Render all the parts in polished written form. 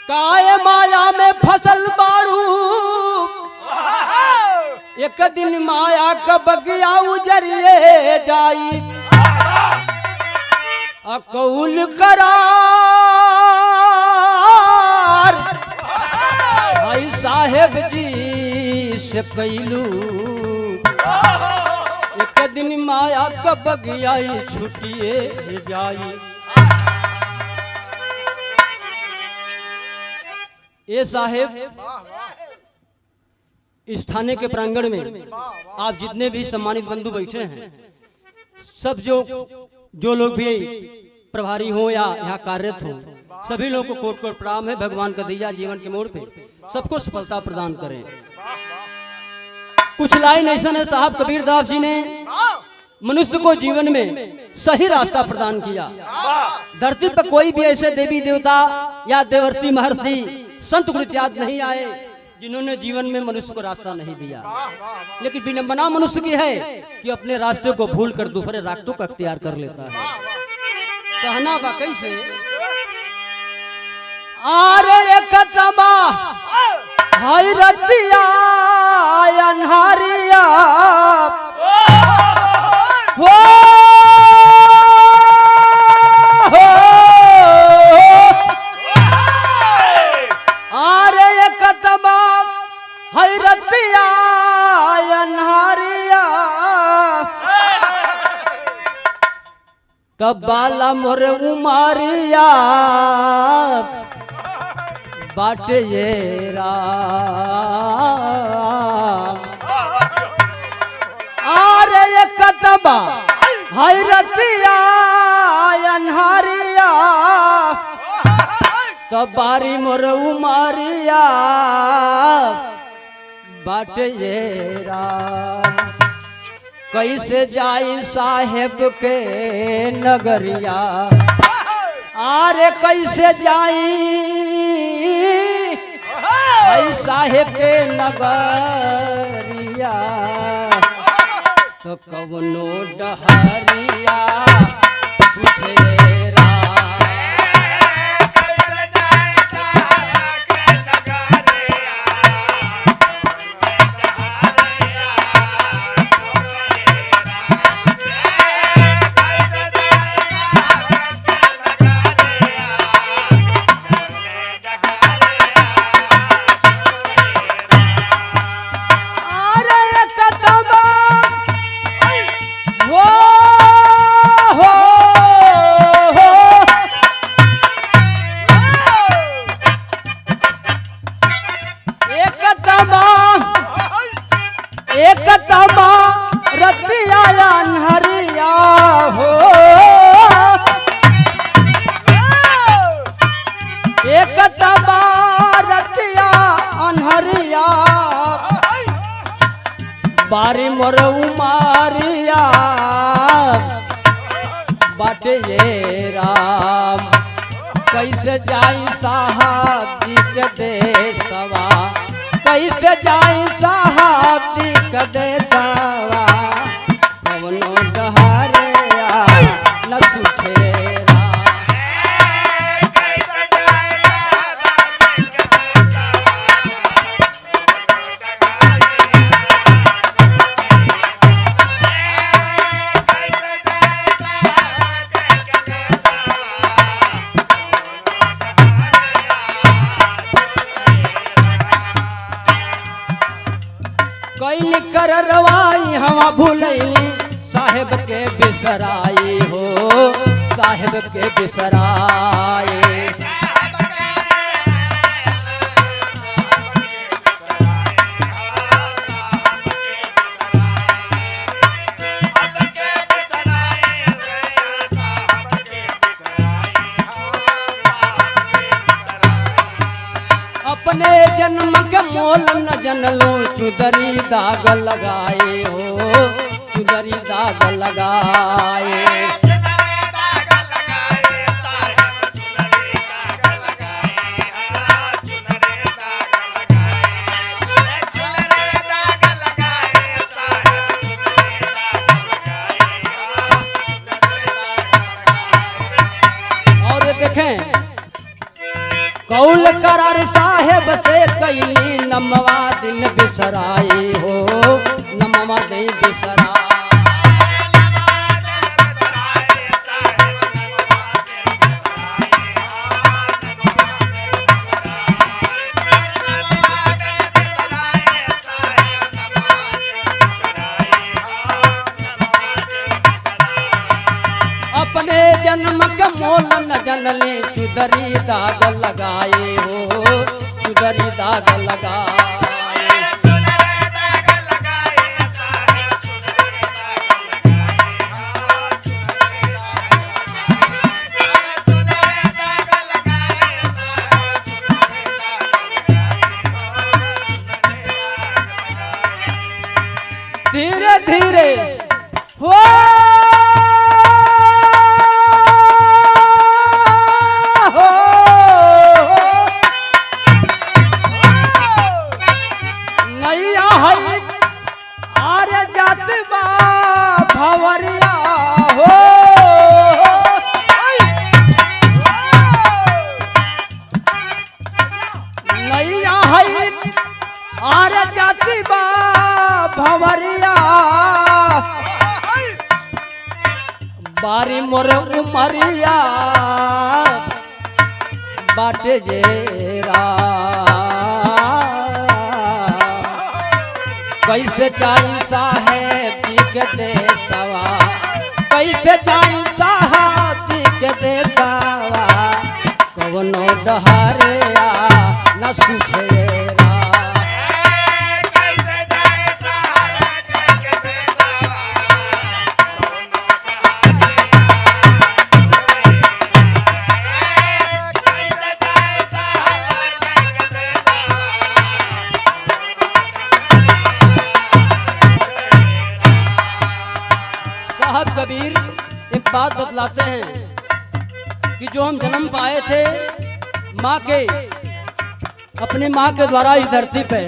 काय माया में फसल बाड़ू एक दिन माया का बगिया उजरिए जाई अकौल करार भाई साहेब जी से कैलू एक दिन माया का बगिया छुटिए जाई। ये साहेब इस थाने के प्रांगण में आप जितने भी सम्मानित बंधु बैठे हैं सब जो लोग भी प्रभारी हो या यहाँ कार्यरत हो सभी लोगों को कोट कोट प्रणाम है। भगवान का दिया जीवन के मोड़ पे सबको सफलता प्रदान करें। कुछ लाइन ऐसा है साहब कबीर दास जी ने मनुष्य को जीवन में सही रास्ता प्रदान किया। धरती पर कोई भी ऐसे देवी देवता या देवर्षि महर्षि संत गुरु इत्यादि नहीं आए जिन्होंने जीवन में मनुष्य को रास्ता नहीं दिया, लेकिन विडंबना मनुष्य की है कि अपने रास्ते को भूल कर दूसरे रास्तों का अख्तियार कर लेता है। कहना बा कैसे आरे एक तबा हाय रतिया अनहारिया हो आरे एक तबा हाय रतिया अनहारिया कबाला मोरे उमारिया बाटे ये राम आरे ये कतबा हाय रतिया अनहारिया कबारी मोरे उमारिया बाटे ये राम कैसे जाई साहेब के नगरिया आरे कैसे जाई साहेब के नगरिया तो कवनो डहरिया बारी मोर उमारिया बाटे ये राम कैसे जाई साहब जी के देशवा कैसे जाई साहब जी के देशवा कवनो डहरिया न पूछे कर रवाई हवा भूलैली साहेब के बिसराई हो साहेब के बिसराए अपने जन्म के मोल न जनलो चुदरी दाग लगाए हो चुदरी दाग लगाए बिसरा। अपने जन्म के मोल न जनले चुदरी दाग लगाए हो, चुदरी दाग लगाए। धीरे धीरे हो नैया है आरे जात बा भवरिया हो। नैया है आरे जात बा भवरिया बारी मोर उमरिया बाटे जेरा। कैसे जाई साहेब जी के देशवा, कैसे जाई साहब जी के देशवा, कवनो डहरिया न सुझेरा। साहब कबीर एक बात बतलाते हैं कि जो हम जन्म पाए थे माँ के, अपनी माँ के द्वारा इस धरती पे,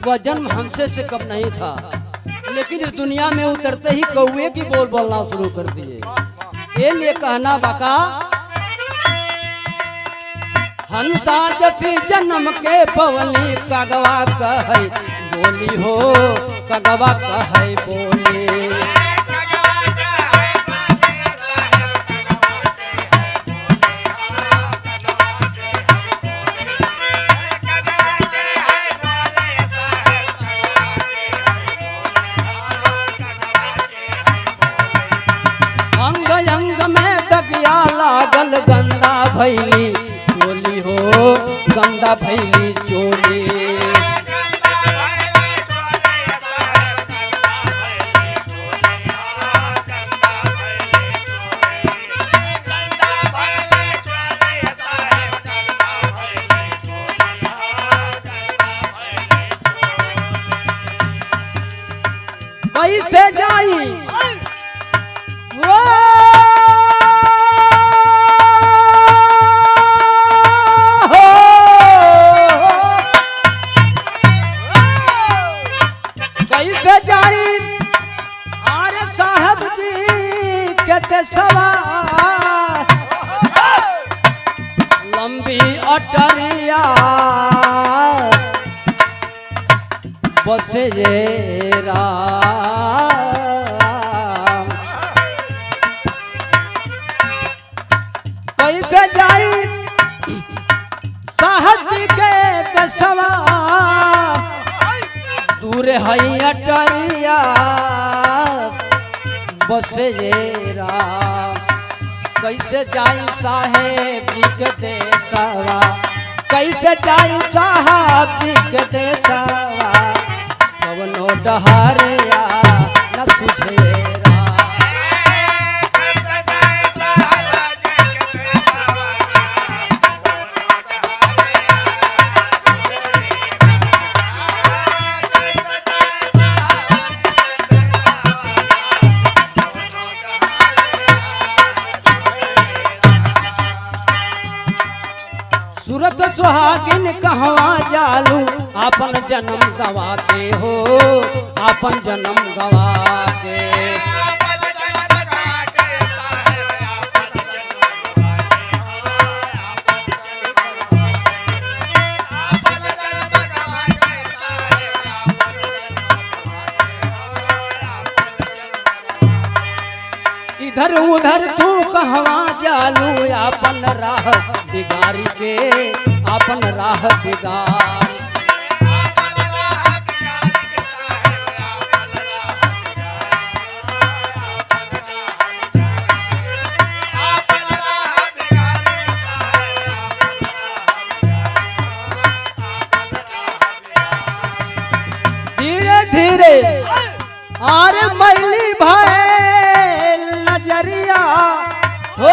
वह जन्म हमसे से कम नहीं था, लेकिन इस दुनिया में उतरते ही कौवे की बोल बोलना शुरू कर दिए। ये लिए कहना बाका हंसा जफी जन्म के पवनी कगवा कहे बोली हो, कगवा कहे बोली। लागल गंदा भैली चोली हो, गंदा भैली चोली। कैसे जाई वो कैसे जाई आरे साहब जी के सवा लंबी अटरिया बसे जेरा। कैसे जाई साहब जी के सवा दूर हई अटरिया बसे जेरा। कैसे जाई साहेब जी के देशवा, कैसे जाई साहब जी के देशवा, कवनो डहरिया न सुझेरा। सूरत सुहागिन कहवा जालू आपन जन्म गवा के हो, आपन जन्म गवा के। उधर तू कहवा जालू अपन राह बिगारी के अपन राह बिगार। धीरे धीरे आरे मैली भाई नजरिया हो,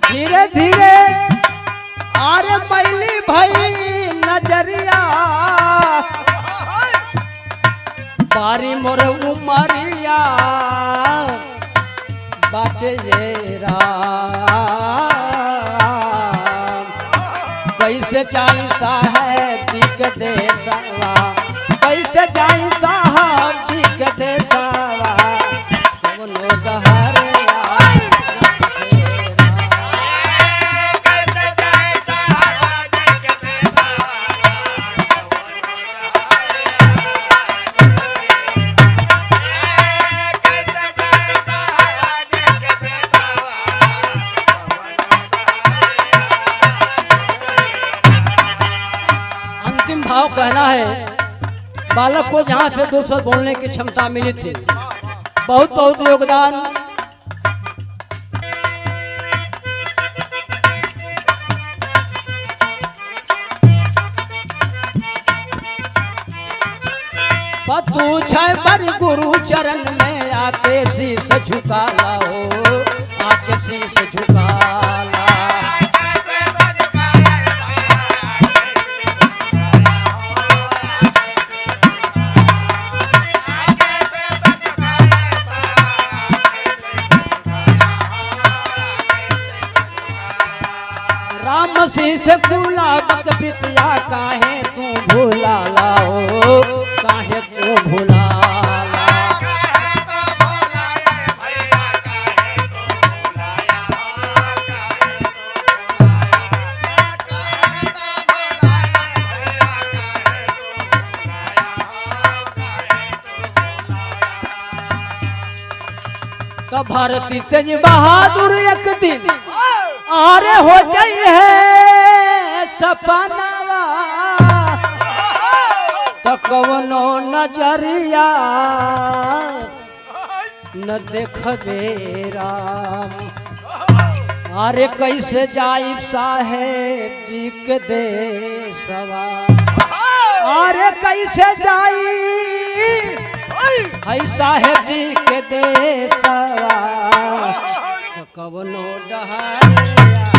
धीरे धीरे आरे मैली भाई नजरिया बारी मोर उमरिया बाटे जेरा कैसे जाई साहब दिख दे सवा, कैसे जाई साहब दिख दे सवा कवनो दहर भाव कहना है। बालक को जहाँ से दूसरा बोलने की क्षमता मिली थी, बहुत बहुत योगदान पतू छै पर गुरु चरण में आके शीश झुका लाओ, आके शीश झुका ला। राम शीश गुलाबत बिटिया काहे तू भूला लाओ, काहे तू भूला ला। तो भारती तेज बहादुर एक दिन आरे हो जाई है सपनावा, तो कवनो नजरिया न देख दे राम। अरे कैसे जाइब साहेब जी के देशवा, अरे कैसे जाई है साहेब जी के देशवा कवनो डहरिया।